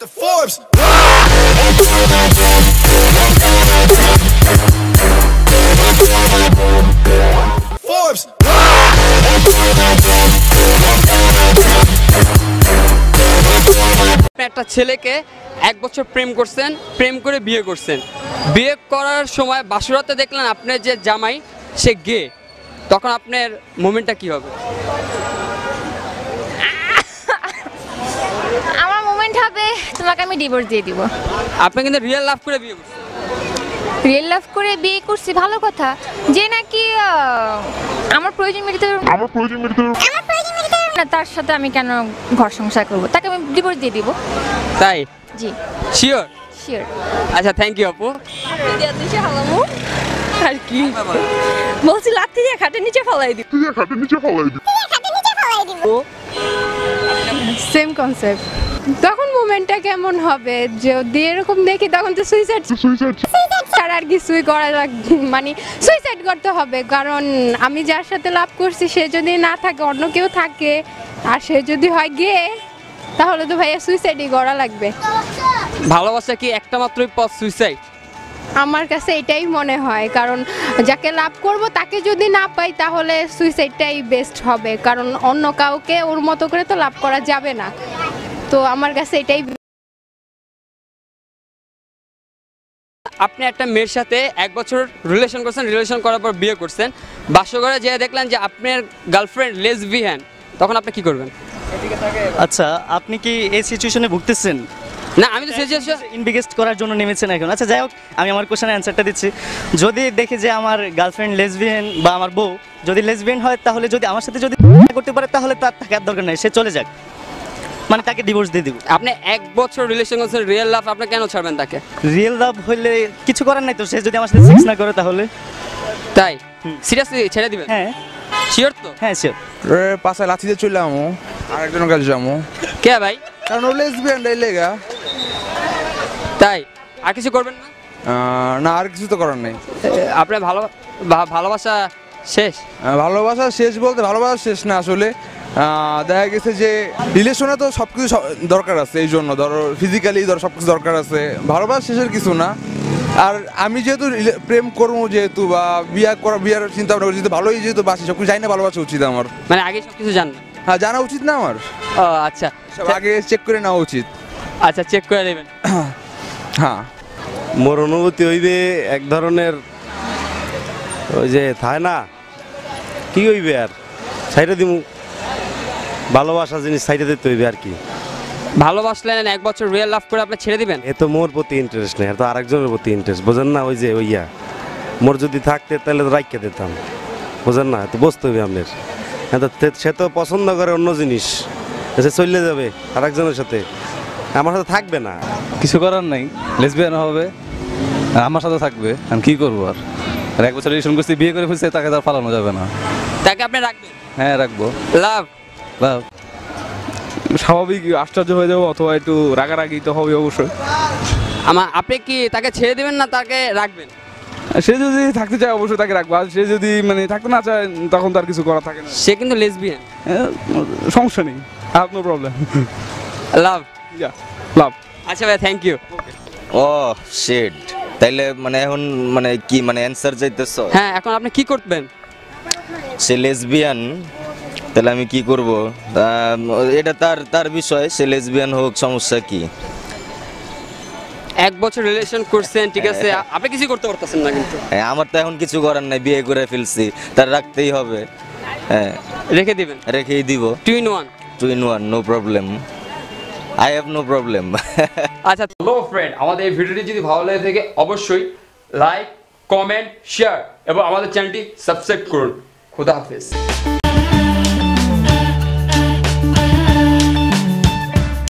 The Forbes. Forbes. একটা ছেলেকে 1 বছর প্রেম করছেন, প্রেম করে বিয়ে করছেন। বিয়ে করার সময় বাসরাতে দেখলেন আপনার যে জামাই সে গে, তখন আপনার মোমেন্টটা কি হবে? আমার মোমেন্ট হবে তোমাকে আমি ডিভোর্স দিয়ে দিব। আপনি কিন্তু রিয়েল লাভ করে বিয়ে করছেন। রিয়েল লাভ করে বিয়ে করছি ভালো কথা, যে নাকি আমার প্রয়োজন মেটাতে না, তার সাথে আমি কেন ঘর সংসার করব? তাকে আমি ডিভোর্স দিয়ে দিব। তাই? জি শিওর? শিওর। আচ্ছা, থ্যাংক ইউ আপু। আর কি বলছি, লাথি দিয়ে খাটের নিচে ফলাই দিব। Same concept. তখন মোমেন্টটা কেমন হবে যদি এরকম দেখি, তখন তো সুইসাইড ছাড়া আর কিছুই করা মানে সুইসাইড করতে হবে। কারণ আমি যার সাথে লাভ করছি সে যদি না থাকে, অন্য কেউ থাকে, আর সে যদি হয় গিয়ে, তাহলে তো ভাইয়া সুইসাইডই করা লাগবে। ভালোবাসা কি একটা মাত্রই পথ, সুইসাইড? আমার কাছে এটাই মনে হয়, কারণ যাকে লাভ করব তাকে যদি না পাই তাহলে সুইসাইডটাই বেস্ট হবে। কারণ অন্য কাউকে ওর মতো করে তো লাভ করা যাবে না। তো আমার কাছে এটাই। আপনি একটা মেয়ের সাথে 1 বছর রিলেশন করছেন, রিলেশন করার পর বিয়ে করছেন, বাসঘরে যেয়ে দেখলেন যে আপনার গার্লফ্রেন্ড লেসবিয়ান, তখন আপনি কি করবেন? আচ্ছা, আপনি কি এই সিচুয়েশনে ভুগতেছেন? না, আমি তো সিচুয়েশন ইনভেস্ট করার জন্য নেমেছেন এখন। আচ্ছা, যাই হোক, আমি আমার কোশ্চেনের অ্যান্সারটা দিচ্ছি। যদি দেখি যে আমার গার্লফ্রেন্ড লেসবিয়ান বা আমার বউ যদি লেসবিয়ান হয়, তাহলে যদি আমার সাথে যদি করতে পারে, তাহলে তার থাকার দরকার নেই, সে চলে যাক, মানে তাকে ডিভোর্স দিয়ে দিব। আপনি 1 বছর রিলেশন করছেন, রিয়েল লাভ, আপনি কেন ছাড়বেন তাকে? রিয়েল লাভ হইলে কিছু করার নাই তো, সে যদি আমার সাথে সেক্স না করে তাহলে। তাই? সিরিয়াসলি ছেড়ে দিবেন? হ্যাঁ। শিওর তো? হ্যাঁ, শিওর। পাশায় লাথি দিয়ে চলে আমো, আরেকজনের কাছে যাবো। কে ভাই? কারণ ও লেসবিয়ান লেগা। তাই? আর কিছু করবেন না? না, আর কিছু তো করার নেই। আপনার ভালোবাসা শেষ? ভালোবাসা শেষ বলতে ভালোবাসা শেষ না আসলে। দেখা গেছে যে রিলেশনে তো সব কিছু দরকার আছে, এই জন্য ধরো ফিজিক্যালি ধরো সব কিছু দরকার আছে, ভালোবাসা শেষের কিছু না। আর আমি যেহেতু প্রেম করবো, যেহেতু বা বিয়ার চিন্তা ভাবনা করছি, ভালোই যেহেতু বাসি, সব কিছু জানি না, ভালোবাসা উচিত আমার। মানে আগে সব কিছু জানবেন? হ্যাঁ, জানা উচিত না আমার? ও আচ্ছা, সব আগে চেক করে নেওয়া উচিত। আচ্ছা, চেক করে নেবেন। হ্যাঁ, মোর অনুভূতি হইবে এক ধরনের, ওই যে থাকে না, কি হইবে আর সাইডে দিমু, ভালোবাসা জিনিস সাইডে দিতে হইবে আর কি। ভালোবাসলেন, 1 বছর রিয়েল লাভ করে আপনি ছেড়ে দিবেন? এ তো মোর প্রতি ইন্টারেস্ট নেই, আর তো আরেকজনের প্রতি ইন্টারেস্ট, বোঝেন না? ওই যে ওইয়া মোর যদি থাকতে তাহলে তো রাইখে দিতাম, বোঝেন না? তো বুঝতে হবে আপনার। হ্যাঁ, তো সে তো পছন্দ করে অন্য জিনিস, সে চলে যাবে আরেকজনের সাথে, আমার সাথে থাকবে না। কিছু করার নাই, লেসবিয়ান হবে আর আমার সাথে থাকবে, আমি কি করবো? আর 1 বছর রিলেশন করছি, বিয়ে করে ফেলছে, তাকে তার পালানো যাবে না। তাকে আপনি রাখবেন? হ্যাঁ, রাখবো। লাভ লাভ স্বাভাবিক আশ্চর্য হয়ে যাবো, অথবা একটু রাগারাগি তো হবে অবশ্যই। আপনি কি তাকে ছেড়ে দিবেন না তাকে রাখবেন? সে যদি থাকতে চায় অবশ্যই তাকে রাখবো, আর সে যদি মানে থাকতে না চায় তখন তার কিছু করা থাকে না। সে কিন্তু লেসবিয়ান। সমস্যা নেই, আর নো প্রবলেম। লাভ লাভ। আচ্ছা ভাই, থ্যাংক ইউ। ও শিট, তাইলে মানে এখন মানে কি মানে অ্যানসার চাইতেছো? হ্যাঁ, এখন আপনি কি করবেন? সে লেসবিয়ান, তাহলে আমি কি করব? এটা তার বিষয়, সে লেসবিয়ান হোক, সমস্যা কি? 1 বছর রিলেশন করছেন, ঠিক আছে, আপনি কিছু করতে পারতেছেন না কিন্তু। আমার তো এখন কিছু করার নাই, বিয়ে করে ফেলছি, তার রাখতেই হবে। হ্যাঁ, রেখে দিবেন? রেখেই দিব। 2 in 1? 2 in 1, no problem, I have no problem. আচ্ছা, হ্যালো ফ্রেন্ড, আমাদের এই ভিডিওটি যদি ভালো লাগে থাকে অবশ্যই লাইক, কমেন্ট, শেয়ার এবং আমাদের চ্যানেলটি সাবস্ক্রাইব করুন। খুদা হাফেজ।